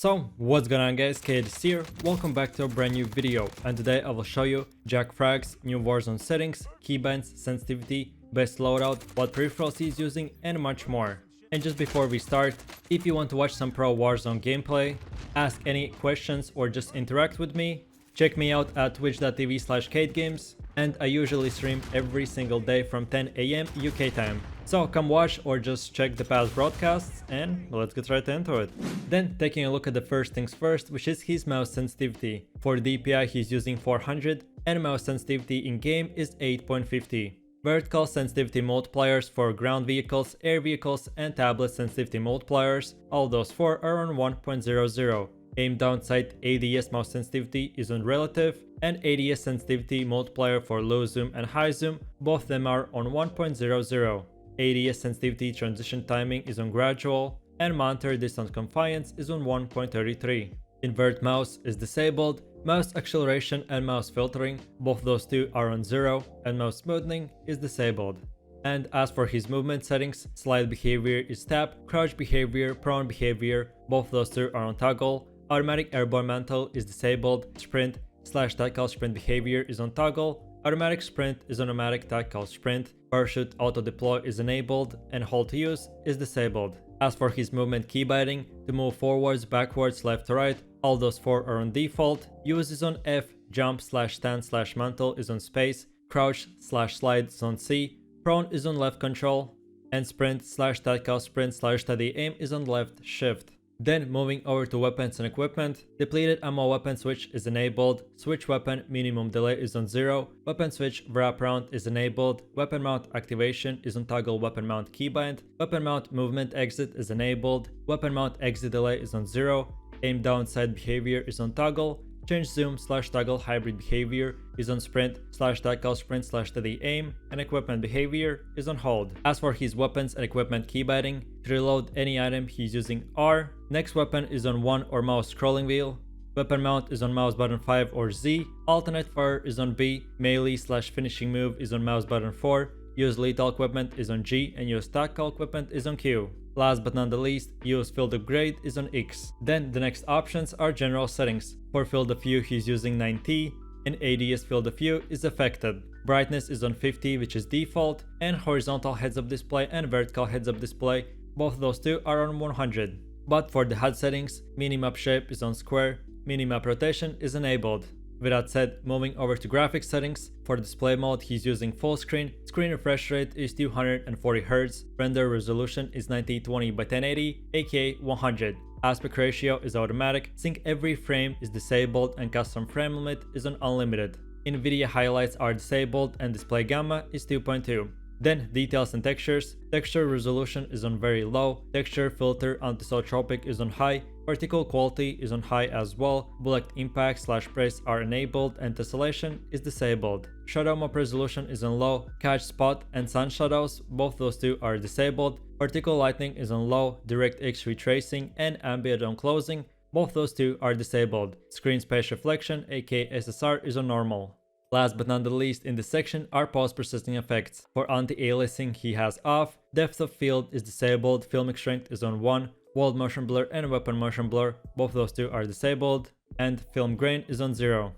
So, what's going on guys, KaidGames here, welcome back to a brand new video, and today I will show you JackFrags, new Warzone settings, keybinds, sensitivity, best loadout, what peripherals he's using, and much more. And just before we start, if you want to watch some pro Warzone gameplay, ask any questions or just interact with me, check me out at twitch.tv/KaidGames, and I usually stream every single day from 10 AM UK time. So come watch or just check the past broadcasts and let's get right into it. Then taking a look at the first things first, which is his mouse sensitivity. For DPI he's using 400 and mouse sensitivity in game is 8.50. Vertical sensitivity multipliers for ground vehicles, air vehicles and tablet sensitivity multipliers, all those four are on 1.00. Aim down sight ADS mouse sensitivity is on relative, and ADS sensitivity multiplier for low zoom and high zoom, both of them are on 1.00. ADS sensitivity transition timing is on gradual, and monitor distance confiance is on 1.33. Invert mouse is disabled, mouse acceleration and mouse filtering, both those two are on 0, and mouse smoothing is disabled. And as for his movement settings, slide behavior is tap, crouch behavior, prone behavior, both those two are on toggle, automatic airborne mantle is disabled, sprint / tactical sprint behavior is on toggle, automatic sprint is on automatic tactical sprint, parachute auto deploy is enabled, and hold to use is disabled. As for his movement keybinding, to move forwards, backwards, left to right, all those four are on default, use is on F, jump / stand / mantle is on space, crouch / slide is on C, prone is on left control, and sprint / tactical sprint / steady aim is on left shift. Then moving over to weapons and equipment, depleted ammo weapon switch is enabled, switch weapon minimum delay is on 0, weapon switch wrap round is enabled, weapon mount activation is on toggle weapon mount keybind, weapon mount movement exit is enabled, weapon mount exit delay is on 0, aim down sight behavior is on toggle, change zoom / toggle hybrid behavior is on sprint / tactical sprint / steady aim, and equipment behavior is on hold. As for his weapons and equipment keybinding, to reload any item he's using R, next weapon is on 1 or mouse scrolling wheel, weapon mount is on mouse button 5 or Z, alternate fire is on B, melee / finishing move is on mouse button 4, use lethal equipment is on G, and use tactical equipment is on Q. Last but not the least, use field upgrade is on X. Then the next options are general settings. For field of view he's using 9T, and ADS field of view is affected. Brightness is on 50, which is default, and horizontal heads up display and vertical heads up display, both those two are on 100. But for the HUD settings, minimap shape is on square, minimap rotation is enabled. With that said, moving over to graphics settings, for display mode he's using full screen, screen refresh rate is 240Hz, render resolution is 1920 by 1080, aka 100. Aspect ratio is automatic, sync every frame is disabled, and custom frame limit is on unlimited. NVIDIA highlights are disabled and display gamma is 2.2. Then details and textures, texture resolution is on very low, texture filter anisotropic is on high, particle quality is on high as well, bullet impact / press are enabled, and tessellation is disabled. Shadow map resolution is on low, catch spot and sun shadows, both those two are disabled, particle lighting is on low, DirectX retracing and ambient on closing, both those two are disabled. Screen space reflection aka SSR is on normal. Last but not the least in this section are post-processing effects. For anti-aliasing he has off, depth of field is disabled, filmic strength is on 1, world motion blur and weapon motion blur, both those two are disabled, and film grain is on 0.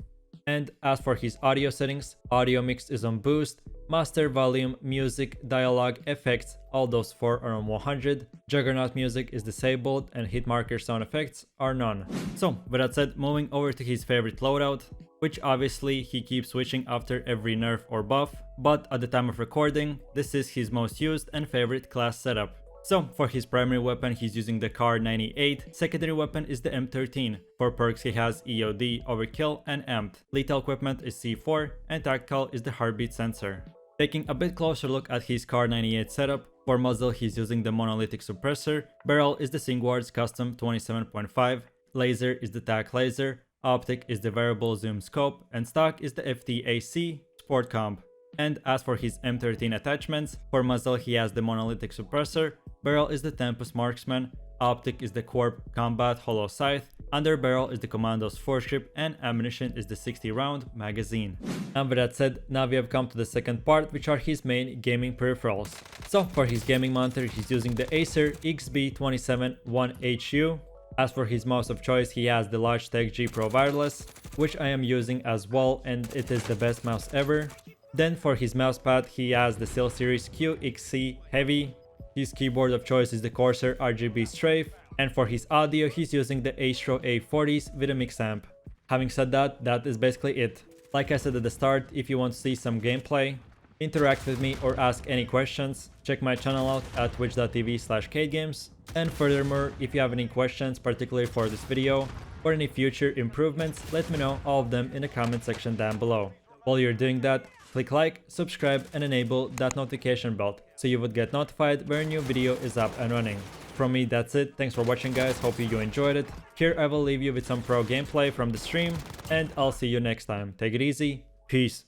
And as for his audio settings, audio mix is on boost, master volume, music, dialogue, effects, all those four are on 100, Juggernaut music is disabled, and hit marker sound effects are none. So with that said, moving over to his favorite loadout, which obviously he keeps switching after every nerf or buff, but at the time of recording, this is his most used and favorite class setup. So for his primary weapon he's using the Kar 98, secondary weapon is the M13, for perks he has EOD, Overkill and Amped, lethal equipment is C4, and tactical is the heartbeat sensor. Taking a bit closer look at his Kar 98 setup, for muzzle he's using the monolithic suppressor, barrel is the Singwards custom 27.5, laser is the TAC laser, optic is the variable zoom scope, and stock is the FTAC Sport Comp. And as for his M13 attachments, for muzzle he has the monolithic suppressor, barrel is the Tempest Marksman, optic is the Corp Combat Hollow Scythe, under barrel is the Commando's foregrip, and ammunition is the 60 round magazine. And with that said, now we have come to the second part, which are his main gaming peripherals. So for his gaming monitor he's using the Acer XB271HU, As for his mouse of choice, he has the Logitech G Pro Wireless, which I am using as well, and it is the best mouse ever. Then for his mousepad, he has the SteelSeries QXC Heavy. His keyboard of choice is the Corsair RGB Strafe, and for his audio, he's using the Astro A40s with a mix amp. Having said that, that is basically it. Like I said at the start, if you want to see some gameplay, interact with me or ask any questions, check my channel out at twitch.tv/KaidGames. And furthermore, if you have any questions particularly for this video or any future improvements, let me know all of them in the comment section down below. While you're doing that, click like, subscribe and enable that notification bell so you would get notified when a new video is up and running. From me, that's it. Thanks for watching, guys. Hope you enjoyed it. Here I will leave you with some pro gameplay from the stream, and I'll see you next time. Take it easy. Peace.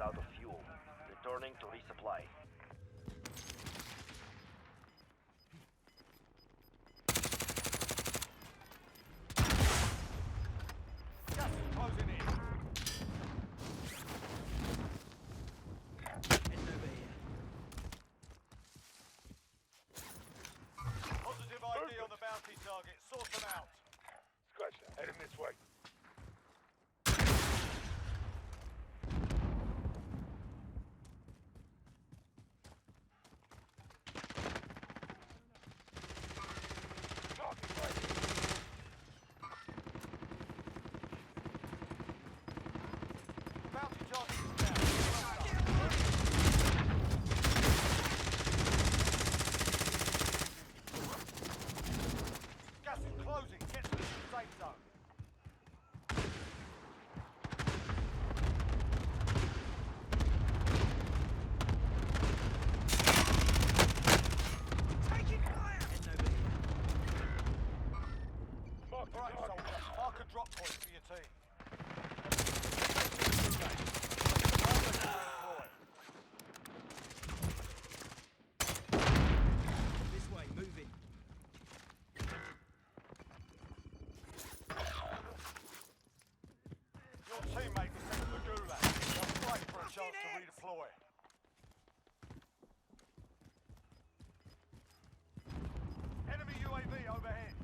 Out of fuel. Returning to resupply. Gas is closing in. Heading over here. Positive ID on the bounty target. Sort them out. Scratch that. Heading this way. Drop point for your team. This way, moving. Your teammate was sent to the gulag. They'll fight for a chance to redeploy. Enemy UAV overhead.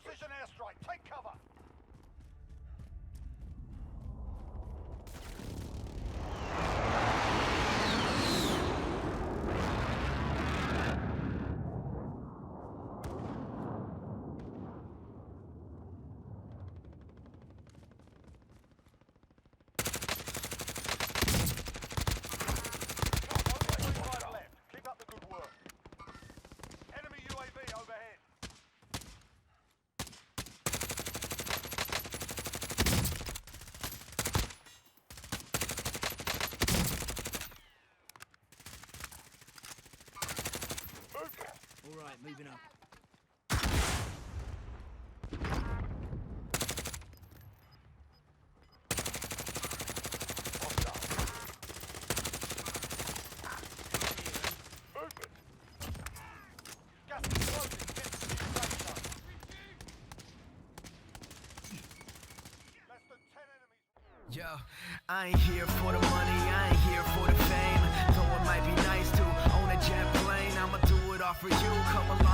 Precision airstrike, take cover! Keep up the good work. Enemy UAV overhead. All right, moving up. Yo, I ain't here for the money, I ain't here for the fame. Though it might be nice to own a jet plane, I'ma do it all for you. Come along.